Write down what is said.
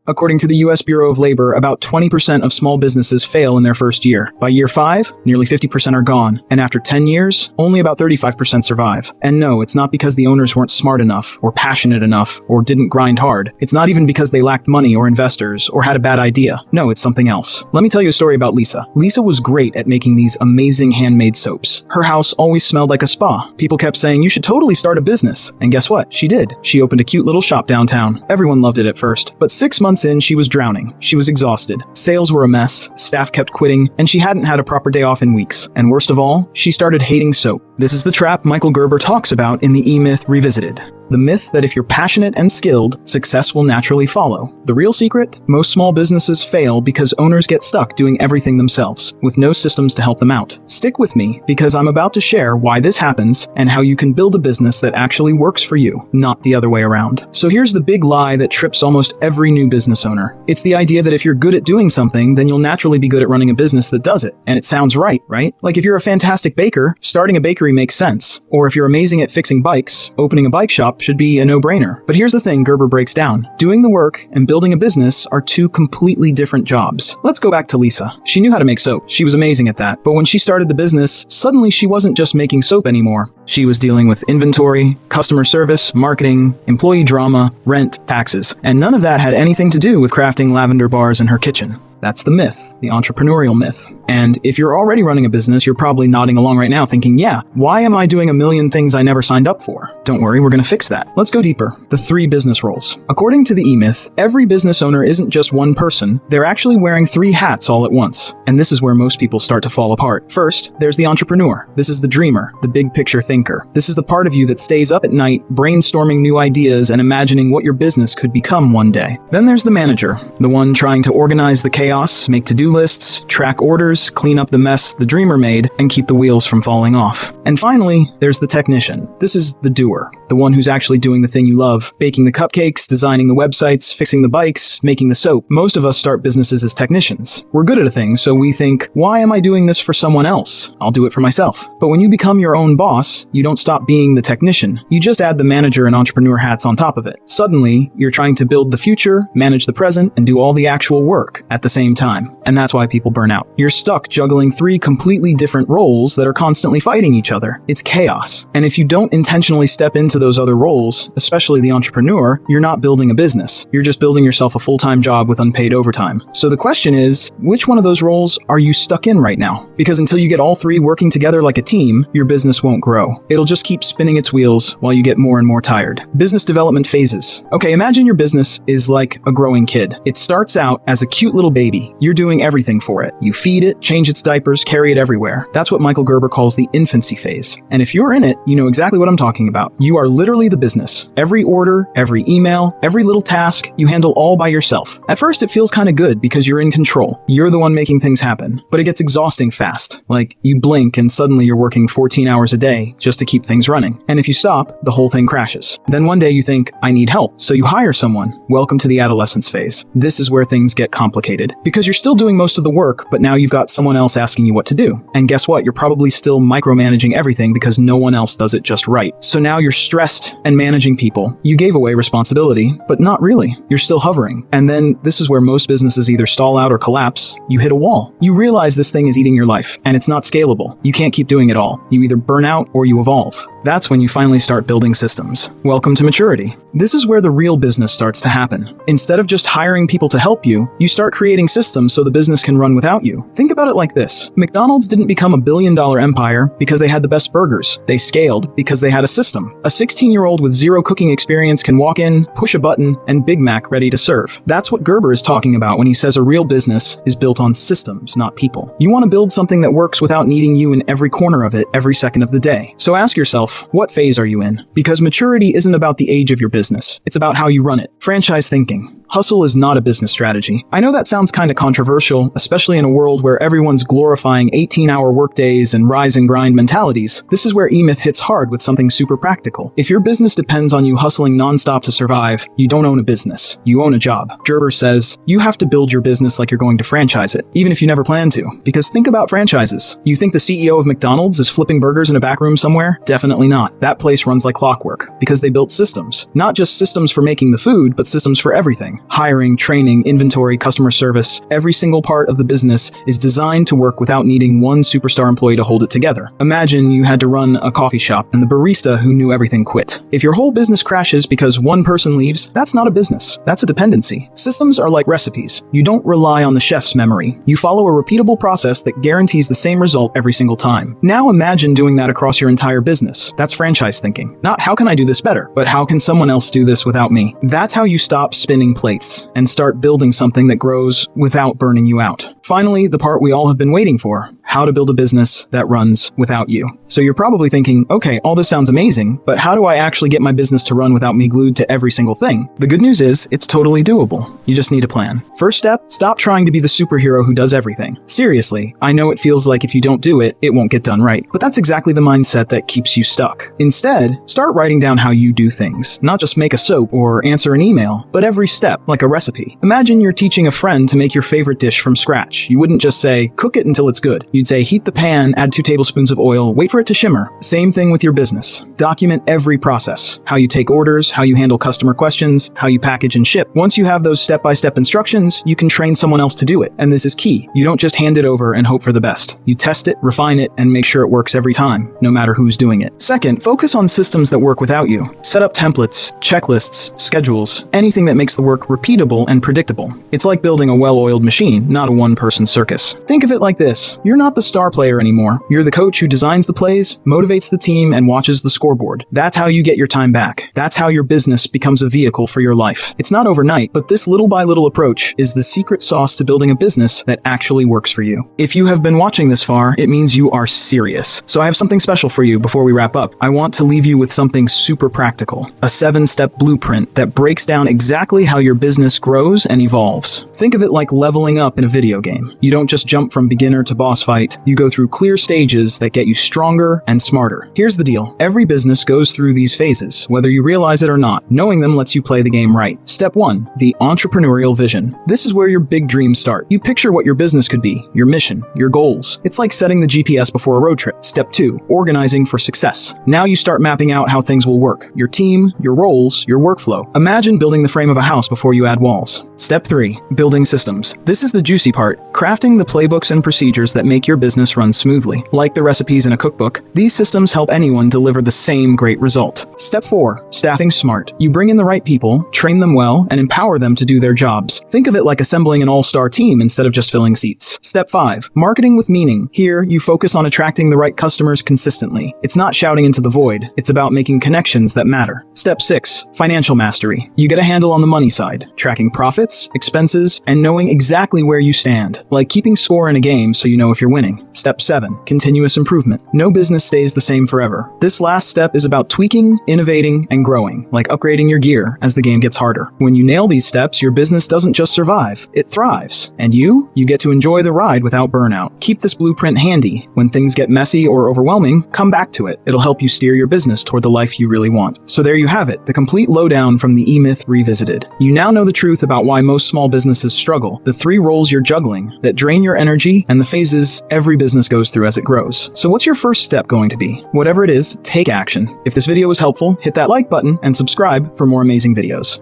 According to the US Bureau of Labor, about 20% of small businesses fail in their first year. By year 5, nearly 50% are gone. And after 10 years, only about 35% survive. And no, it's not because the owners weren't smart enough, or passionate enough, or didn't grind hard. It's not even because they lacked money or investors, or had a bad idea. No, it's something else. Let me tell you a story about Lisa. Lisa was great at making these amazing handmade soaps. Her house always smelled like a spa. People kept saying, you should totally start a business. And guess what? She did. She opened a cute little shop downtown. Everyone loved it at first. But 6 months in, she was drowning. She was exhausted. Sales were a mess, staff kept quitting, and she hadn't had a proper day off in weeks. And worst of all, she started hating soap. This is the trap Michael Gerber talks about in the E-Myth Revisited. The myth that if you're passionate and skilled, success will naturally follow. The real secret? Most small businesses fail because owners get stuck doing everything themselves, with no systems to help them out. Stick with me, because I'm about to share why this happens and how you can build a business that actually works for you, not the other way around. So here's the big lie that trips almost every new business owner. It's the idea that if you're good at doing something, then you'll naturally be good at running a business that does it. And it sounds right? Like if you're a fantastic baker, starting a bakery makes sense. Or if you're amazing at fixing bikes, opening a bike shop should be a no-brainer. But here's the thing Gerber breaks down. Doing the work and building a business are two completely different jobs. Let's go back to Lisa. She knew how to make soap. She was amazing at that. But when she started the business, suddenly she wasn't just making soap anymore. She was dealing with inventory, customer service, marketing, employee drama, rent, taxes. And none of that had anything to do with crafting lavender bars in her kitchen. That's the myth, the entrepreneurial myth. And if you're already running a business, you're probably nodding along right now thinking, yeah, why am I doing a million things I never signed up for? Don't worry, we're going to fix that. Let's go deeper. The 3 business roles. According to the E-Myth, every business owner isn't just one person. They're actually wearing 3 hats all at once. And this is where most people start to fall apart. First, there's the entrepreneur. This is the dreamer, the big picture thinker. This is the part of you that stays up at night, brainstorming new ideas and imagining what your business could become one day. Then there's the manager, the one trying to organize the chaos, make to-do lists, track orders, clean up the mess the dreamer made, and keep the wheels from falling off. And finally, there's the technician. This is the doer, the one who's actually doing the thing you love, baking the cupcakes, designing the websites, fixing the bikes, making the soap. Most of us start businesses as technicians. We're good at a thing, so we think, why am I doing this for someone else? I'll do it for myself. But when you become your own boss, you don't stop being the technician. You just add the manager and entrepreneur hats on top of it. Suddenly, you're trying to build the future, manage the present, and do all the actual work at the same time. And that's why people burn out. You're stuck juggling 3 completely different roles that are constantly fighting each other. It's chaos. And if you don't intentionally step into those other roles, especially the entrepreneur, you're not building a business. You're just building yourself a full-time job with unpaid overtime. So the question is, which one of those roles are you stuck in right now? Because until you get all 3 working together like a team, your business won't grow. It'll just keep spinning its wheels while you get more and more tired. Business development phases. Okay, imagine your business is like a growing kid. It starts out as a cute little baby. You're doing everything for it. You feed it, change its diapers, carry it everywhere. That's what Michael Gerber calls the infancy phase. And if you're in it, you know exactly what I'm talking about. You are literally the business. Every order, every email, every little task, you handle all by yourself. At first, it feels kind of good because you're in control. You're the one making things happen. But it gets exhausting fast. Like, you blink and suddenly you're working 14 hours a day just to keep things running. And if you stop, the whole thing crashes. Then one day you think, I need help. So you hire someone. Welcome to the adolescence phase. This is where things get complicated. Because you're still doing most of the work, but now you've got someone else asking you what to do. And guess what? You're probably still micromanaging everything because no one else does it just right. So now you're stressed and managing people. You gave away responsibility, but not really. You're still hovering. And then this is where most businesses either stall out or collapse. You hit a wall. You realize this thing is eating your life, and it's not scalable. You can't keep doing it all. You either burn out or you evolve. That's when you finally start building systems. Welcome to maturity. This is where the real business starts to happen. Instead of just hiring people to help you, you start creating systems so the business can run without you. Think about it like this. McDonald's didn't become a billion-dollar empire because they had the best burgers. They scaled because they had a system. A 16-year-old with 0 cooking experience can walk in, push a button, and Big Mac ready to serve. That's what Gerber is talking about when he says a real business is built on systems, not people. You want to build something that works without needing you in every corner of it every second of the day. So ask yourself, what phase are you in? Because maturity isn't about the age of your business. It's about how you run it. Franchise thinking. Hustle is not a business strategy. I know that sounds kind of controversial, especially in a world where everyone's glorifying 18-hour workdays and rise and grind mentalities. This is where E-Myth hits hard with something super practical. If your business depends on you hustling nonstop to survive, you don't own a business. You own a job. Gerber says, you have to build your business like you're going to franchise it, even if you never plan to. Because think about franchises. You think the CEO of McDonald's is flipping burgers in a back room somewhere? Definitely not. That place runs like clockwork because they built systems. Not just systems for making the food, but systems for everything. everything. Hiring, training, inventory, customer service, every single part of the business is designed to work without needing one superstar employee to hold it together. Imagine you had to run a coffee shop and the barista who knew everything quit. If your whole business crashes because one person leaves, that's not a business. That's a dependency. Systems are like recipes. You don't rely on the chef's memory. You follow a repeatable process that guarantees the same result every single time. Now imagine doing that across your entire business. That's franchise thinking. Not how can I do this better, but how can someone else do this without me? That's how you stop spinning plates and start building something that grows without burning you out. Finally, the part we all have been waiting for: how to build a business that runs without you. So you're probably thinking, okay, all this sounds amazing, but how do I actually get my business to run without me glued to every single thing? The good news is, it's totally doable. You just need a plan. First step, stop trying to be the superhero who does everything. Seriously, I know it feels like if you don't do it, it won't get done right. But that's exactly the mindset that keeps you stuck. Instead, start writing down how you do things. Not just make a soap or answer an email, but every step, like a recipe. Imagine you're teaching a friend to make your favorite dish from scratch. You wouldn't just say, cook it until it's good. You'd say, heat the pan, add 2 tablespoons of oil, wait for it to shimmer. Same thing with your business. Document every process. How you take orders, how you handle customer questions, how you package and ship. Once you have those step-by-step instructions, you can train someone else to do it. And this is key. You don't just hand it over and hope for the best. You test it, refine it, and make sure it works every time, no matter who's doing it. Second, focus on systems that work without you. Set up templates, checklists, schedules, anything that makes the work repeatable and predictable. It's like building a well-oiled machine, not a one-person circus. Think of it like this. You're not the star player anymore. You're the coach who designs the plays, motivates the team, and watches the scoreboard. That's how you get your time back. That's how your business becomes a vehicle for your life. It's not overnight, but this little by little approach is the secret sauce to building a business that actually works for you. If you have been watching this far, it means you are serious. So I have something special for you before we wrap up. I want to leave you with something super practical. A 7-step blueprint that breaks down exactly how your business grows and evolves. Think of it like leveling up in a video game. You don't just jump from beginner to boss fight. You go through clear stages that get you stronger and smarter. Here's the deal. Every business goes through these phases, whether you realize it or not. Knowing them lets you play the game right. Step 1. The entrepreneurial vision. This is where your big dreams start. You picture what your business could be, your mission, your goals. It's like setting the GPS before a road trip. Step 2. Organizing for success. Now you start mapping out how things will work. Your team, your roles, your workflow. Imagine building the frame of a house before you add walls. Step 3. Building systems. This is the juicy part. Crafting the playbooks and procedures that make your business run smoothly. Like the recipes in a cookbook, these systems help anyone deliver the same great result. Step 4. Staffing smart. You bring in the right people, train them well, and empower them to do their jobs. Think of it like assembling an all-star team instead of just filling seats. Step 5. Marketing with meaning. Here, you focus on attracting the right customers consistently. It's not shouting into the void. It's about making connections that matter. Step 6. Financial mastery. You get a handle on the money side, tracking profits, expenses, and knowing exactly where you stand. Like keeping score in a game so you know if you're winning. Step 7. Continuous improvement. No business stays the same forever. This last step is about tweaking, innovating, and growing, like upgrading your gear as the game gets harder. When you nail these steps, your business doesn't just survive, it thrives. And you get to enjoy the ride without burnout. Keep this blueprint handy. When things get messy or overwhelming, come back to it. It'll help you steer your business toward the life you really want. So there you have it, the complete lowdown from the E-Myth Revisited. You now know the truth about why most small businesses struggle, the 3 roles you're juggling that drain your energy, and the phases every business goes through as it grows. So what's your first step going to be? Whatever it is, take action. If this video was helpful, hit that like button and subscribe for more amazing videos.